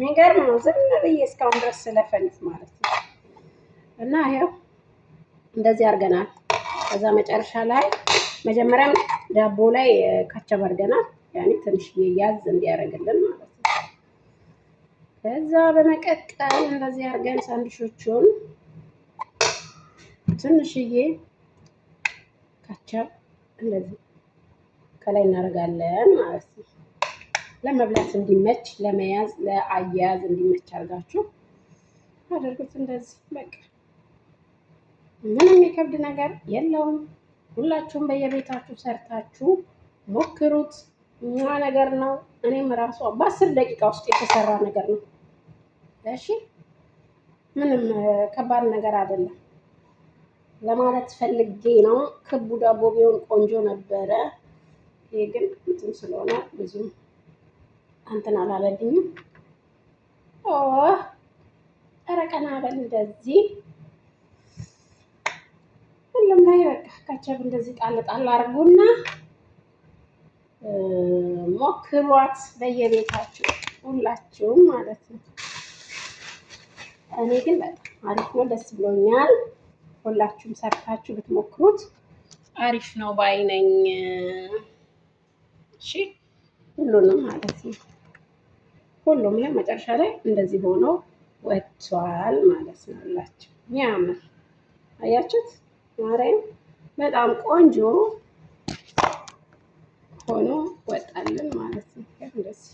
የሚገርም ነው። ዝም ብዬ እስካሁን ድረስ ስለፈልፍ ማለት ነው። እና ይኸው እንደዚህ አድርገናል። ከዛ መጨረሻ ላይ መጀመሪያም ዳቦ ላይ ካቸብ አድርገናል። ያኔ ትንሽ ያዝ እንዲያደርግልን ማለት ነው። ከዛ በመቀጠል እንደዚህ አድርገን ሳንድሾቹን ትንሽዬ ካቸብ እንደዚህ ከላይ እናደርጋለን ማለት ነው። ለመብላት እንዲመች፣ ለመያዝ ለአያያዝ እንዲመች አድርጋችሁ አድርጉት። እንደዚህ በቃ ምንም የሚከብድ ነገር የለውም። ሁላችሁም በየቤታችሁ ሰርታችሁ ሞክሩት። ነገር ነው። እኔም ራሱ በ10 ደቂቃ ውስጥ የተሰራ ነገር ነው። እሺ ምንም ከባድ ነገር አይደለም ለማለት ፈልጌ ነው። ክቡ ዳቦ ቢሆን ቆንጆ ነበረ። ይሄ ግን እንትን ስለሆነ ብዙም እንትን አላለልኝም። ኧረ ቀና በል እንደዚህ ሁሉም ላይ በቃ ካቸብ እንደዚህ ጣል ጣል አድርጉና ሞክሯት በየቤታችሁ ሁላችሁም ማለት ነው። እኔ ግን በጣም አሪፍ ነው፣ ደስ ብሎኛል። ሁላችሁም ሰርታችሁ ብትሞክሩት አሪፍ ነው ባይ ነኝ። እሺ ሁሉንም ማለት ነው። ሁሉም ይሄ መጨረሻ ላይ እንደዚህ ሆኖ ወጥቷል ማለት ነው። ሁላችሁ የሚያምር አያችሁት? ማርያም በጣም ቆንጆ ሆኖ ወጣልን ማለት ነው። እንደዚህ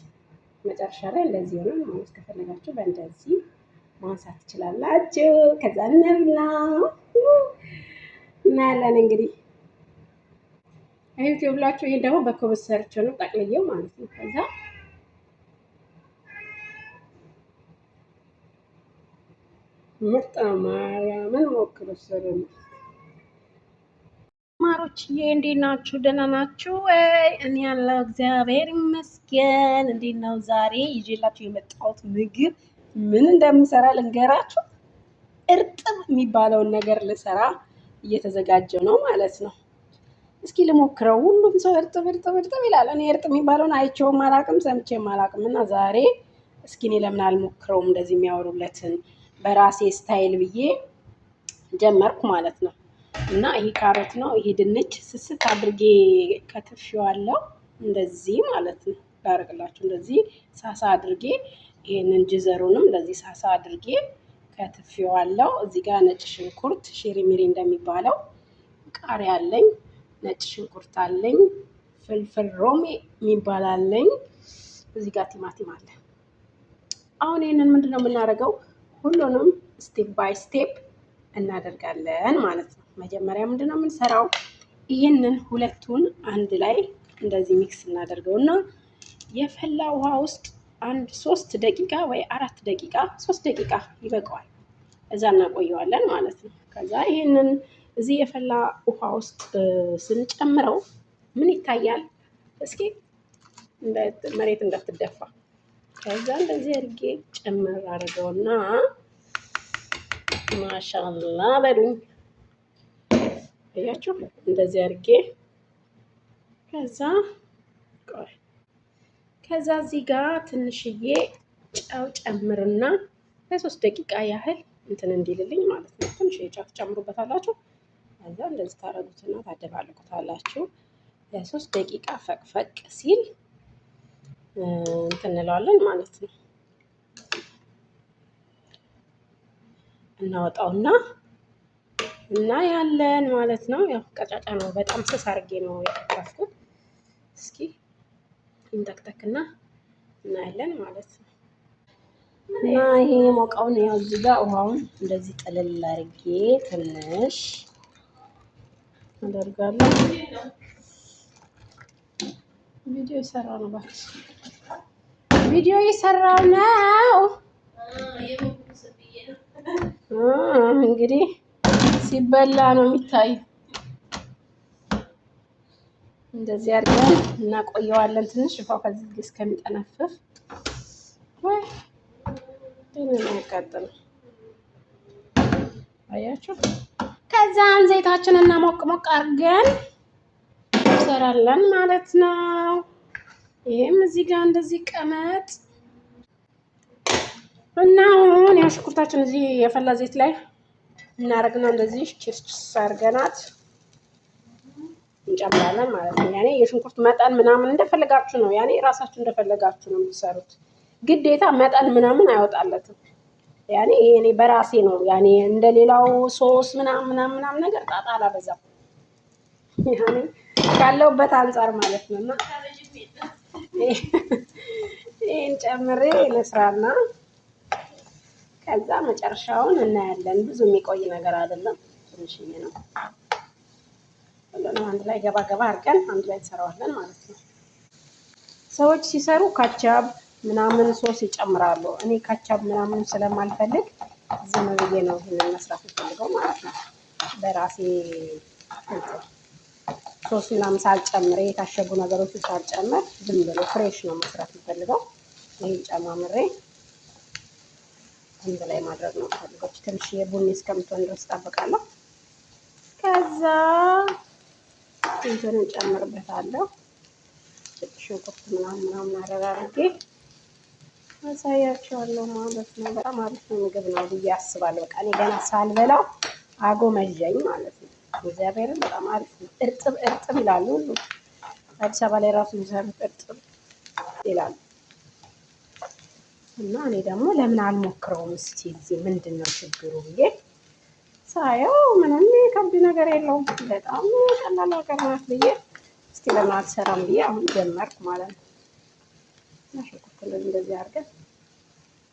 መጨረሻ ላይ እንደዚህ ሆነ ማለት ከፈለጋችሁ በእንደዚህ ማንሳት ትችላላችሁ። ከዛ እንብላ እናያለን እንግዲህ አይት ይብላችሁ። ይሄ ደግሞ በኮብስ ሰርች ነው ጠቅልዬው ማለት ነው። ከዛ ምርጥ ማርያምን ሞክሩ ስሩ። ማሮችዬ እንዴት ናችሁ? ደህና ናችሁ ወይ? እኔ ያለው እግዚአብሔር ይመስገን። እንዴት ነው ዛሬ ይዤላችሁ የመጣሁት ምግብ ምን እንደምሰራ ልንገራችሁ። እርጥብ የሚባለውን ነገር ልሰራ እየተዘጋጀው ነው ማለት ነው። እስኪ ልሞክረው። ሁሉም ሰው እርጥብ እርጥብ እርጥብ ይላል። እኔ እርጥብ የሚባለውን አይቼውም አላውቅም ሰምቼም አላውቅም። እና ዛሬ እስኪ እኔ ለምን አልሞክረውም እንደዚህ የሚያወሩለትን በራሴ ስታይል ብዬ ጀመርኩ ማለት ነው። እና ይሄ ካሮት ነው። ይሄ ድንች ስስት አድርጌ ከትፌዋለሁ እንደዚህ ማለት ነው። ላደርግላችሁ እንደዚህ ሳሳ አድርጌ ይሄንን ጅዘሩንም እንደዚህ ሳሳ አድርጌ ከትፌዋለሁ። እዚህ ጋር ነጭ ሽንኩርት ሼሪሚሪ እንደሚባለው ቃሪያ አለኝ፣ ነጭ ሽንኩርት አለኝ፣ ፍልፍል ሮሜ የሚባል አለኝ። እዚህ ጋር ቲማቲም አለ። አሁን ይሄንን ምንድነው የምናደርገው? ሁሉንም ስቴፕ ባይ ስቴፕ እናደርጋለን ማለት ነው። መጀመሪያ ምንድነው የምንሰራው? ይሄንን ሁለቱን አንድ ላይ እንደዚህ ሚክስ እናደርገውና የፈላ ውሃ ውስጥ 3 ደቂቃ ወይ 4 ደቂቃ 3 ደቂቃ ይበቃዋል። እዛ እናቆየዋለን ማለት ነው። ከዛ ይሄንን እዚህ የፈላ ውሃ ውስጥ ስንጨምረው ምን ይታያል? እስኪ መሬት እንዳትደፋ። ከዛ እንደዚህ አድርጌ ጨምር አድርገውና ማሻአላ በሉኝ። አያችሁ እንደዚህ አድርጌ ከዛ እዚህ ጋር ትንሽዬ ጨው ጨምርና ለ3 ደቂቃ ያህል እንትን እንዲልልኝ ማለት ነው። ትንሽዬ ጨው ትጨምሩበታላችሁ። ከዛ እንደዚህ ታረጉትና ታደባልቁታላችሁ። ለ3 ደቂቃ ፈቅፈቅ ሲል እንትን እንለዋለን ማለት ነው። እናወጣውና ያለን ማለት ነው። ያው ቀጫጫ ነው፣ በጣም ስስ አድርጌ ነው ያከፋፍኩት። እስኪ እንተክተክና እናያለን ማለት ነው። እና ይሄ ሞቃውን ያው እዚህ ጋር ውሃውን እንደዚህ ጠለል አድርጌ ትንሽ አደርጋለሁ። ቪዲዮ ይሰራ ነው ባክሽ፣ ቪዲዮ ይሰራ ነው። እንግዲህ ሲበላ ነው የሚታየው። እንደዚህ አድርገን እናቆየዋለን ትንሽ ውሃው ከዚህ እስከሚጠነፍፍ። ወይ ምን ያቃጥል አያችሁ። ከዛን ዘይታችንን ሞቅ ሞቅ አድርገን እንሰራለን ማለት ነው። ይሄም እዚህ ጋር እንደዚህ ቀመጥ እና አሁን ያው ሽንኩርታችን እዚህ የፈላ ዘይት ላይ እናደርግና እንደዚህ ቺስ አድርገናት እንጨምራለን ማለት ነው። ያኔ የሽንኩርት መጠን ምናምን እንደፈለጋችሁ ነው። ያኔ ራሳችሁ እንደፈለጋችሁ ነው የምትሰሩት። ግዴታ መጠን ምናምን አይወጣለትም። ያኔ እኔ በራሴ ነው ያኔ እንደሌላው ሶስ ምናምን ነገር ጣጣ አላበዛም። ያኔ ካለውበት አንፃር ማለት ነው። እና ይሄን ጨምሬ ለስራና ከዛ መጨረሻውን እናያለን። ብዙ የሚቆይ ነገር አይደለም፣ ትንሽዬ ነው። ሁሉንም አንድ ላይ ገባ አድርገን አንድ ላይ እንሰራዋለን ማለት ነው። ሰዎች ሲሰሩ ካቻብ ምናምን ሶስ ይጨምራሉ። እኔ ካቻብ ምናምን ስለማልፈልግ ዝም ብዬ ነው ይሄንን መስራት የምፈልገው ማለት ነው። በራሴ ሶስ ምናምን ሳልጨምር የታሸጉ ነገሮች ሳልጨምር ዝም ብሎ ፍሬሽ ነው መስራት የምፈልገው። ይሄን ጨማምሬ አንድ ላይ ማድረግ ነው የምፈልገው። ትንሽ የቡኒ እስከምትሆን ድረስ እጠብቃለሁ። ከዛ እንትን እንጨምርበታለሁ። ሽንኩርት ምናምን አደራርጌ አሳያቸዋለሁ ማለት ነው። በጣም አሪፍ ምግብ ነው ብዬ አስባለሁ። በቃ እኔ ገና ሳልበላው አጎመዠኝ ማለት ነው። እግዚአብሔርን በጣም አሪፍ ነው። እርጥብ ይላሉ ሁሉ አዲስ አበባ ላይ ራሱ የሚሰሩት እርጥብ ይላሉ። እና እኔ ደግሞ ለምን አልሞክረውም እስቲ እዚህ ምንድን ነው ችግሩ ብዬ ሳየው ምንም ከብድ ነገር የለውም። በጣም ቀላል ነገር ናት ብዬ እስቲ ለምን አልሰራም ብዬ አሁን ጀመርኩ ማለት ነው። እና ሽንኩርት እንደዚህ አድርገን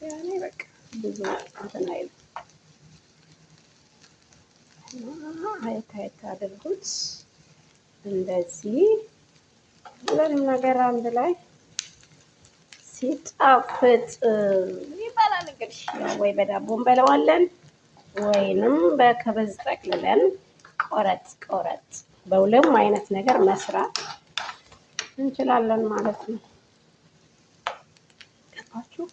ያኔ በቃ ብዙ እንትን አይልም። አየት አድርጉት እንደዚህ ሁሉንም ነገር አንድ ላይ ሲጣፍጥ ይባላል። እንግዲህ ወይ በዳቦ እንበለዋለን ወይንም በከበዝ ጠቅልለን ቆረጥ በሁሉም አይነት ነገር መስራት እንችላለን ማለት ነው። ገባችሁ?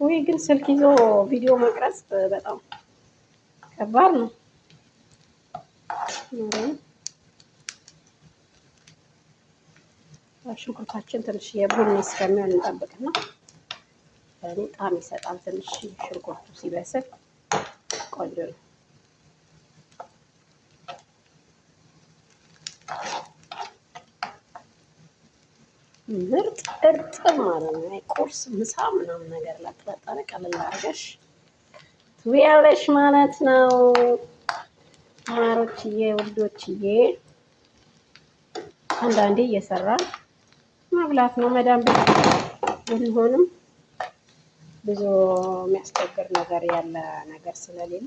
ወይ ግን ስልክ ይዞ ቪዲዮ መቅረጽ በጣም ከባድ ነው። ሽንኩርታችን ትንሽ የቡኒ እስከሚሆን እንጠብቅና እኔ ጣዕም ይሰጣል። ትንሽ ሽንኩርቱ ሲበስል ቆንጆ ነው። ምርጥ እርጥብ ማለት ነው። ቁርስ ምሳ ምናምን ነገር ላጥላጣለ ቀለል አድርገሽ ትበያለሽ ማለት ነው። ማሮችዬ ውዶችዬ አንዳንዴ እየሰራን መብላት ነው። መዳም ቤት ብንሆንም ብዙ የሚያስቸግር ነገር ያለ ነገር ስለሌለ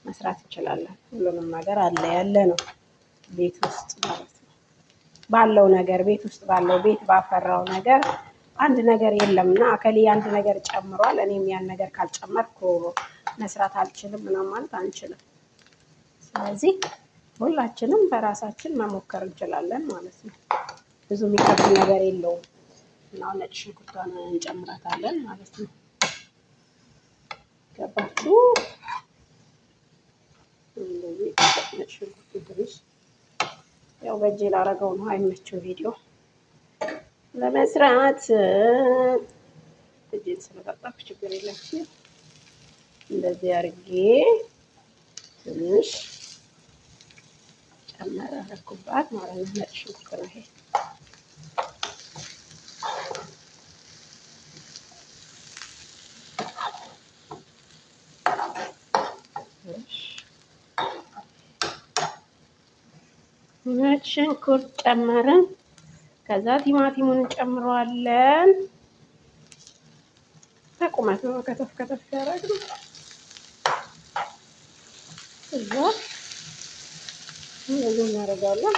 መስራት እንችላለን። ሁሉንም ነገር አለ ያለ ነው ቤት ውስጥ ማለት ነው። ባለው ነገር ቤት ውስጥ ባለው ቤት ባፈራው ነገር አንድ ነገር የለምና አከሌ አንድ ነገር ጨምሯል እኔም ያን ነገር ካልጨመርኩ መስራት አልችልም ምናምን ማለት አንችልም። ስለዚህ ሁላችንም በራሳችን መሞከር እንችላለን ማለት ነው። ብዙ የሚከብድ ነገር የለውም። እና ነጭ ሽንኩርቷን እንጨምራታለን ማለት ነው። ገባችሁ? እንደዚህ ነጭ ሽንኩርት ትንሽ ያው በእጄ ላረገው ነው አይመቸው ቪዲዮ ለመስራት እጄን ስለታጠብኩ ችግር የለም። እንደዚህ አድርጌ ትንሽ ጨመር አደረኩባት ማለት ነው። ነጭ ሽንኩርት ነው ይሄ። ነጭ ሽንኩርት ጨመርን። ከዛ ቲማቲሙን እንጨምረዋለን። በቁመት ነው ከተፍ ያደረግነው። እዛ እንደዚህ እናደርጋለን።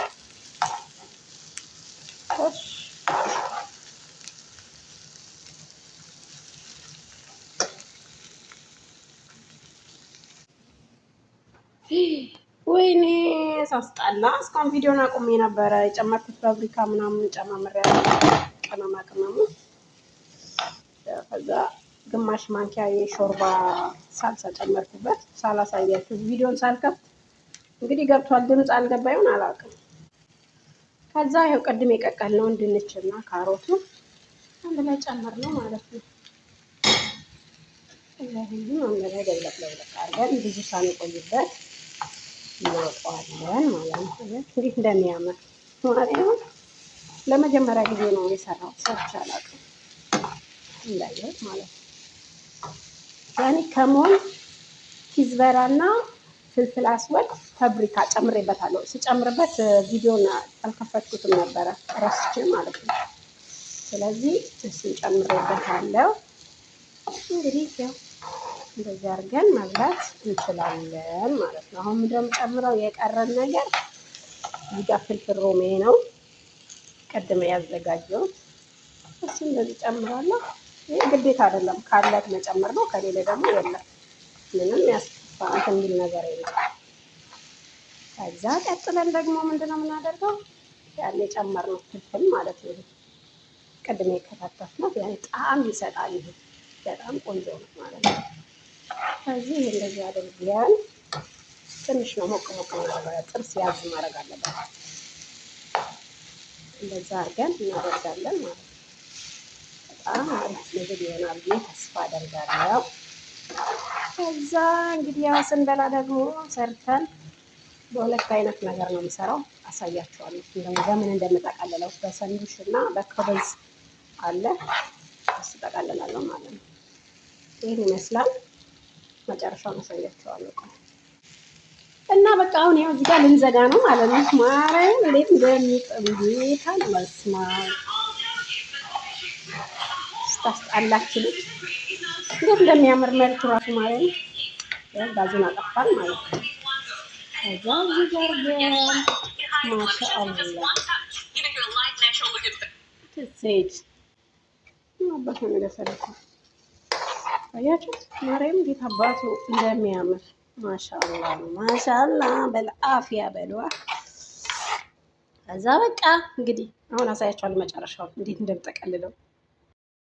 ወይኔ ሳስጣላ እስካሁን ቪዲዮን አቁሜ ነበረ። የጨመርኩት ፋብሪካ ምናምን ጨማምሬያለሁ። ቅመማ ቅመሙ ከዛ ግማሽ ማንኪያ የሾርባ ሳልሳ ጨመርኩበት። ሳላሳያችሁ ቪዲዮን ሳልከፍት እንግዲህ ገብቷል። ድምፅ አልገባዩን አላውቅም። ከዛ ይኸው ቅድም የቀቀልነውን ድንችና ካሮቱን አንድ ላይ ጨምር ነው ማለት ነው። ሁሉም አንድ ላይ ደብለቅ አድርገን ብዙ ሳንቆይበት እናወጣዋለን ማለት ነው። እንዴት እንደሚያምር ማለት ለመጀመሪያ ጊዜ ነው የሰራው። ሰርቼ አላውቅም እንዳየሁት ማለት ነው። ያኔ ከሞን ኪዝበራና ፍልፍል አስወድ ፋብሪካ ጨምሬበታለሁ። ስጨምርበት ቪዲዮን አልከፈትኩትም ነበረ ረስቼ ማለት ነው። ስለዚህ እሱን ጨምሬበታለሁ። እንግዲህ ያው እንደዚህ አድርገን መብላት እንችላለን ማለት ነው። አሁን ምንድነው የምጨምረው የቀረን ነገር እዚህ ጋር ፍልፍል ሮሜ ነው ቀድሜ ያዘጋጀሁት። እሱ እንደዚህ ጨምራለሁ። ይሄ ግዴታ አይደለም፣ ካለት መጨመር ነው፣ ከሌለ ደግሞ የለም። ምንም ያስፈራ የሚል ነገር የለም። ከዛ ቀጥለን ደግሞ ምንድነው የምናደርገው ያኔ የጨመርነው ፍልፍል ማለት ነው። ቅድሜ የከታተፍነው ያኔ ጣዕም ይሰጣል። ይሄ በጣም ቆንጆ ነው ማለት ነው። ከዚህ እንደዚህ አድርገን ትንሽ ነው ሞቅ ጥርስ ያዝ ማድረግ አለበት። እንደዛ አድርገን እናደርጋለን ማለት ነው። በጣም አሪፍ ምግብ ይሆናል ብዬ ተስፋ አደርጋለሁ። ከዛ እንግዲህ ያው ስንበላ ደግሞ ሰርተን በሁለት አይነት ነገር ነው የምሰራው፣ አሳያችኋለሁ። በምን እንደምጠቀልለው በሰንዱሽ እና በከበዝ አለ፣ እሱ ጠቀልላለሁ ማለት ነው። ይህን ይመስላል። መጨረሻውን አሳያችኋለሁ እና በቃ አሁን ያው እዚህ ጋር ልንዘጋ ነው ማለት ነው። ማርያም እንዴት እንደሚጥም ጌታን መስማ ስታስጣላችሁ እንዴት እንደሚያምር መልኩ ራሱ ማለት ነው። ጋዙን አጠፋን ማለት ነው። ከዛ እዚህ ጋር ማሻአላ ትሴት አባቱ እንደሰለኩ አያችሁ ማርያም እንዴት አባቱ እንደሚያምር ማሻአላ ነው። ማሻአላ በልአፊያ በልዋ። ከዛ በቃ እንግዲህ አሁን አሳያችኋለሁ መጨረሻው እንዴት እንደምጠቀልለው።